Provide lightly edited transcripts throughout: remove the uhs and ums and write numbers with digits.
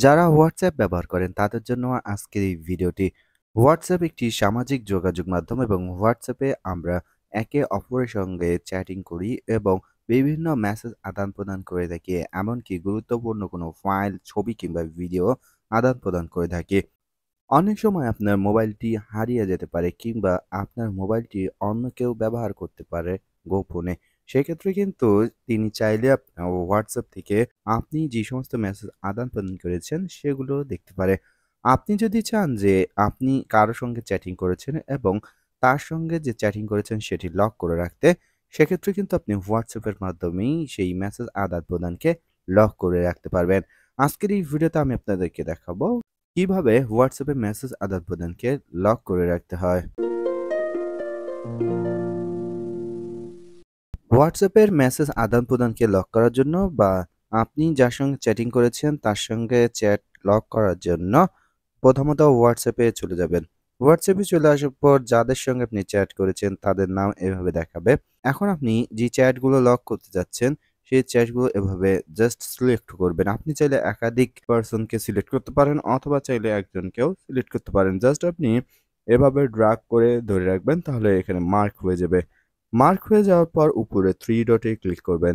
যারা হোয়াটসঅ্যাপ ব্যবহার করেন তাদের জন্য আজকের এই ভিডিওটি। হোয়াটসঅ্যাপ একটি সামাজিক যোগাযোগ মাধ্যম এবং হোয়াটসঅ্যাপে আমরা একে অপরের সঙ্গে চ্যাটিং করি এবং বিভিন্ন মেসেজ আদান প্রদান করে থাকি, এমনকি গুরুত্বপূর্ণ কোনো ফাইল, ছবি কিংবা ভিডিও আদান প্রদান করে থাকি। অনেক সময় আপনার মোবাইলটি হারিয়ে যেতে পারে কিংবা আপনার মোবাইলটি অন্য কেউ ব্যবহার করতে পারে গোপনে। সেক্ষেত্রে কিন্তু তিনি চাইলে আপনার হোয়াটসঅ্যাপ থেকে আপনি যে সমস্ত মেসেজ আদান-প্রদান করেছেন সেগুলো দেখতে পারে। আপনি যদি চান যে আপনি কারো সঙ্গে চ্যাটিং করেছেন এবং তার সঙ্গে যে চ্যাটিং করেছেন সেটি লক করে রাখতে, সেক্ষেত্রে কিন্তু আপনি হোয়াটসঅ্যাপের মাধ্যমেই সেই মেসেজ আদান-প্রদানকে লক করে রাখতে পারবেন। আজকের এই ভিডিওতে আমি আপনাদেরকে দেখাবো কিভাবে হোয়াটসঅ্যাপে মেসেজ আদান-প্রদানকে লক করে রাখতে হয়। হোয়াটসঅ্যাপের মেসেজ আদান-প্রদানকে লক করার জন্য বা আপনি যার সঙ্গে চ্যাটিং করেছেন তার সঙ্গে চ্যাট লক করার জন্য প্রথমত হোয়াটসঅ্যাপে চলে যাবেন। হোয়াটসঅ্যাপে চলে আসার পর যাদের সঙ্গে আপনি চ্যাট করেছেন তাদের নাম এভাবে দেখাবে। এখন আপনি যে চ্যাটগুলো লক করতে যাচ্ছেন সেই চ্যাটগুলো এভাবে জাস্ট সিলেক্ট করবেন। আপনি চাইলে একাধিক পারসনকে সিলেক্ট করতে পারেন অথবা চাইলে একজনকেও সিলেক্ট করতে পারেন। জাস্ট আপনি এভাবে ড্র্যাগ করে ধরে রাখবেন, তাহলে এখানে মার্ক হয়ে যাবে। মার্ক হয়ে যাওয়ার পর উপরে 3 ডটে ক্লিক করবেন।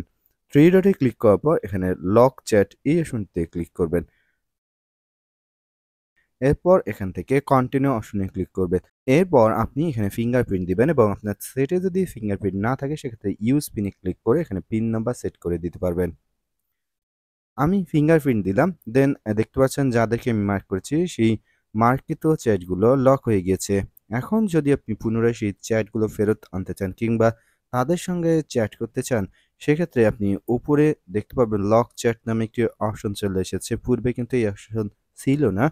3 ডটে ক্লিক করার পর এখানে লক চ্যাট এই অপশনটিতে ক্লিক করবেন। এরপর এখান থেকে কন্টিনিউ অপশনে ক্লিক করবেন। এরপর আপনি এখানে ফিঙ্গারপ্রিন্ট দিবেন এবং আপনার সেটে যদি ফিঙ্গারপ্রিন্ট না থাকে সেক্ষেত্রে ইউজ পিনে ক্লিক করে এখানে পিন নাম্বার সেট করে দিতে পারবেন। আমি ফিঙ্গারপ্রিন্ট দিলাম। দেন দেখতে পাচ্ছেন যাদেরকে আমি মার্ক করেছি সেই মার্কিত চ্যাটগুলো লক হয়ে গিয়েছে। এখন যদি আপনি পুনরায় সেই চ্যাটগুলো ফেরত আনতে চান কিংবা তাদের সঙ্গে চ্যাট করতে চান, সেক্ষেত্রে আপনি উপরে দেখতে পাবেন লক চ্যাট নামে একটি অপশন চলে এসেছে। পূর্বে কিন্তু এই অপশন ছিল না।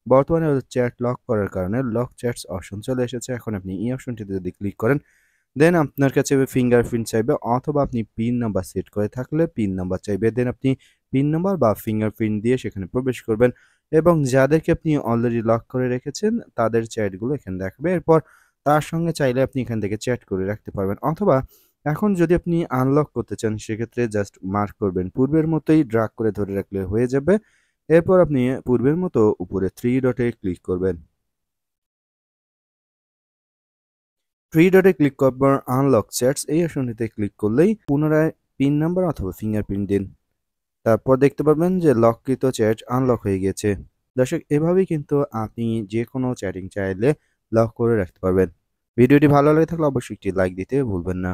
বর্তমানে চ্যাট লক করার কারণে লক চ্যাটস অপশন চলে এসেছে। এখন আপনি এই অপশনটিতে যদি ক্লিক করেন, দেন আপনার কাছে ফিঙ্গারপ্রিন্ট চাইবে অথবা আপনি পিন নাম্বার সেট করে থাকলে পিন নাম্বার চাইবে। দেন আপনি পিন নাম্বার বা ফিঙ্গারপ্রিন্ট দিয়ে সেখানে প্রবেশ করবেন এবং যাদেরকে আপনি অলরেডি লক করে রেখেছেন তাদের চ্যাটগুলো এখানে দেখাবে। এরপর তার সঙ্গে চাইলে আপনি এখান থেকে চ্যাট করে রাখতে পারবেন অথবা এখন যদি আপনি আনলক করতে চান সেক্ষেত্রে জাস্ট মার্ক করবেন। পূর্বের মতোই ড্রাগ করে ধরে রাখলে হয়ে যাবে। এরপর আপনি পূর্বের মতো উপরে 3 ডটে ক্লিক করবেন। 3 ডটে ক্লিক করার পর আনলক চ্যাটস এই অপশনটিতে ক্লিক করলেই পুনরায় পিন নাম্বার অথবা ফিঙ্গারপ্রিন্ট দিন। তারপর দেখতে পারবেন যে লককৃত চ্যাট আনলক হয়ে গিয়েছে। দর্শক, এভাবেই কিন্তু আপনি যেকোনো চ্যাটিং চাইলে লক করে রাখতে পারবেন। ভিডিওটি ভালো লেগে থাকলে অবশ্যই একটি লাইক দিতে ভুলবেন না।